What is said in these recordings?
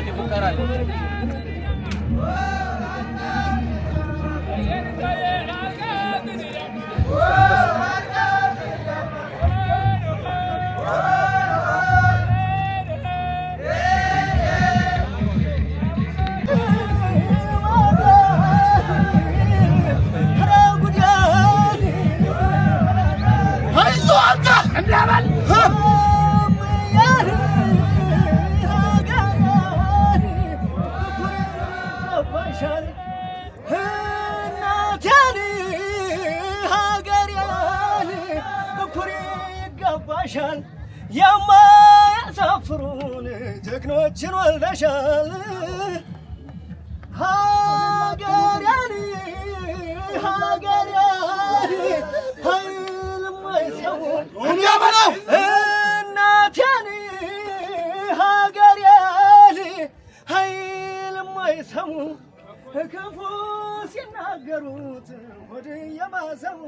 አንድ ሙከራ አለ የማያሳፍሩን ጀግኖችን ወልደሻል ሀገሬን ኃይል የማይሰሙ እናቴን ሀገሬን ኃይል የማይሰሙ ክፉ ሲናገሩት ወደ የማሰሙ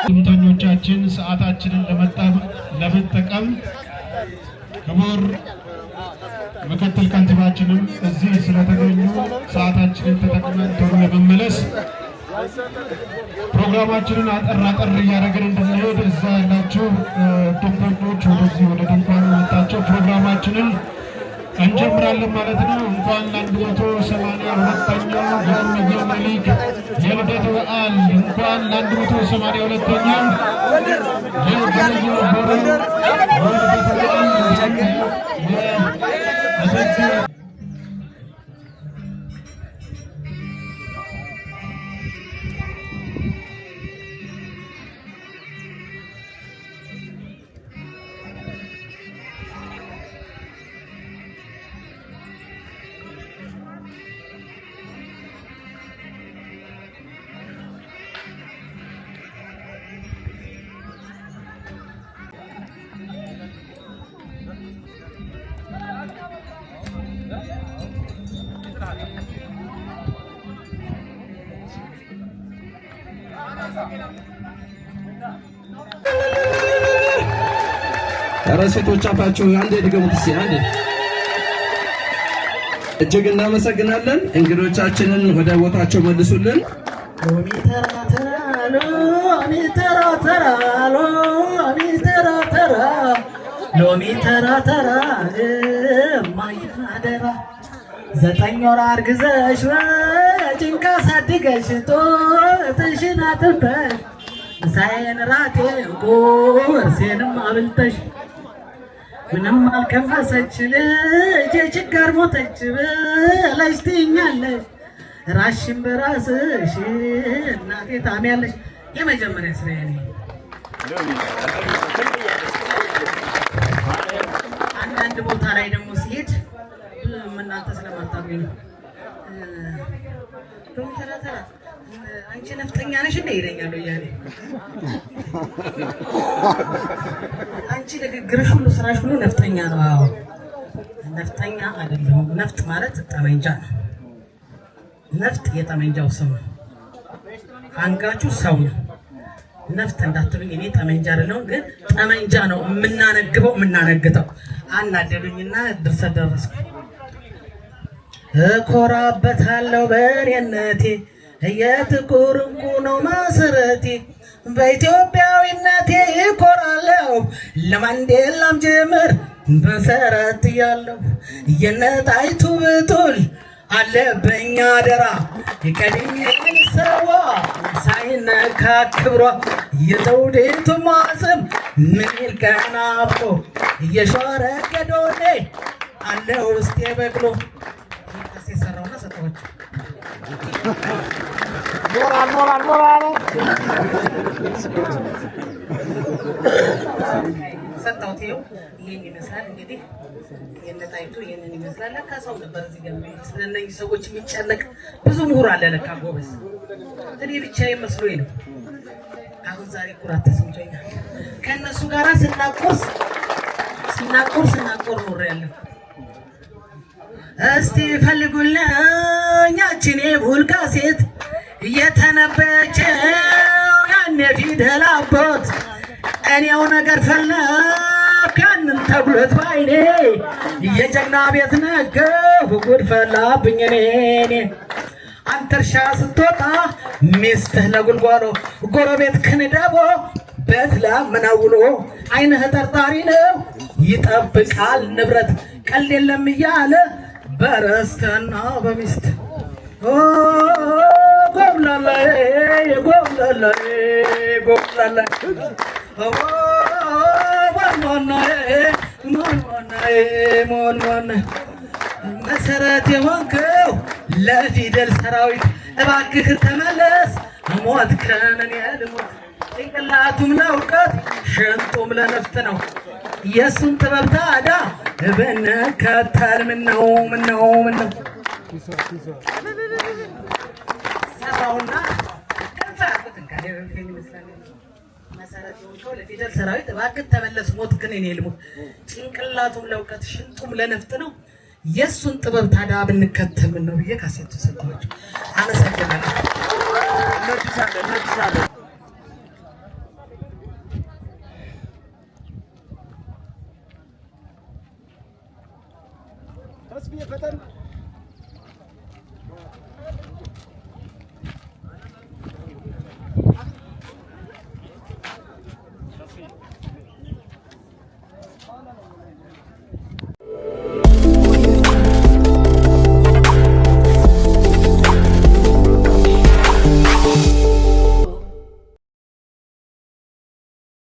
ጉብኝቶቻችን ሰዓታችንን ለመጠቀም ክቡር ምክትል ከንቲባችንም እዚህ ስለተገኙ ሰዓታችንን ተጠቅመን ቶሎ ለመመለስ ፕሮግራማችንን አጠር እያደረግን እንድንሄድ እዛ ያላችሁ ደንበኞች ወደዚህ ወደ ድንኳኑ መጣችሁ ፕሮግራማችንን እንጀምራለን ማለት ነው። እንኳን ለ182ኛው የእምዬ ምኒልክ የልደት በዓል እንኳን ለ182ኛው የእምዬ ሆሮ የልደት በዓል ኧረ ሴቶች አፋችሁ አንዴ ድገሙት እስኪ አንዴ። እጅግ እናመሰግናለን። እንግዶቻችንን ወደ ቦታቸው መልሱልን። ሎሚ ተራ ተራ ሎሚ ተራ ተራ ሎሚ ተራ ተራ ሎሚ ተራ ተራ ማይናደራ 9 ወር አርግዘሽ በጭንቃ ሳድገሽ ጡትሽን አጥብተሽ ምሳዬን ራቴን ቁርሴንም አብልተሽ ምንም አልቀመሰች ልጅ ችግር ሞተች ብለሽ ትይኛለሽ ራስሽን በራስሽ እናቴ ታሚያለሽ። የመጀመሪያ ስራዬ ነው። አንዳንድ ቦታ ላይ ደግሞ ሲሄድ እናንተ ስለማታውቁኝ ነው አንቺ ነፍጠኛ ነሽ እንደ ይለኛል እያለ አንቺ ንግግርሽ ሁሉ ስራሽ ሁሉ ነፍጠኛ ነው። አዎ ነፍጠኛ አይደለሁም። ነፍጥ ማለት ጠመንጃ ነው። ነፍጥ የጠመንጃው ስም ነው። አንጋቹ ሰው ነው። ነፍጥ እንዳትሉኝ፣ እኔ ጠመንጃ አይደለሁም፣ ግን ጠመንጃ ነው የምናነግተው። አናደዱኝና ድርሰት ደረስኩ። እኮራበታለሁ በእኔነቴ የጥቁር እንቁ ነው መሰረቴ በኢትዮጵያዊነቴ እኮራለሁ ለማንዴላም ጀምር መሰረት ያለው የነጣይቱ ብጡል አለበኛ አደራ የቀድሜ ሰዋ ሳይነካ ክብሯ የዘውዲቱ ማዕፀን ምኒልክ ቀና አብሮ እየሾረ ገዶኔ አለ ውስጤ በቅሎ የሰራውና ሰጠኋቸው። ሞራል ሰጠሁት። ይኸው ይሄን ይመስላል እንግዲህ የነጣይቱ ይሄንን ይመስላል። ለካ ሰው ነበር እዚህ ጋር ስለነዚህ ሰዎች የሚጨነቅ ብዙ ምሁር አለ ለካ ጎበዝ። እኔ ብቻዬን መስሎኝ ነው። አሁን ዛሬ ኩራት ተሰምቶኛል። ከእነሱ ጋር ስናቆር ኖሬያለሁ። እስቲ ፈልጉልኝ ያችን የቡልጋ ሴት እየተነበየችው ያኔ ፊደል አቦት እኔው ነገር ፈለግ ያንን ተብሎት ባይኔ የጀግና ቤት ነገው ጉድ ፈላብኝ እኔ አንተ እርሻ ስትወጣ ሚስትህ ለጉልጓሎ ጎረቤት ክንደቦ በት ለምናውሎ አይንህ ጠርጣሪ ነው ይጠብቃል ንብረት ቀል የለም እያለ በረስትና በሚስት ጎብላላይ መሰረት የሆንከው ለፊደል ሰራዊት እባክህ ተመለስ። ሞት ከነን ያልሞት ጭንቅላቱም ለእውቀት ሽንጡም ለነፍጥ ነው። የእሱን ጥበብ ታዲያ ብንከተል ምነው ሰራውና መሰረት የሆንከው ለፊደል ሰራዊት እባክህ ተመለስ። ሞት ግን እኔ ልሙት ጭንቅላቱም ለእውቀት ሽንጡም ለነፍጥ ነው። የእሱን ጥበብ ታዲያ ብንከተል ምነው ብዬ ካሴት ተሰጥቷቸው አመሰግናለሁ። ተስቢህ ፈተን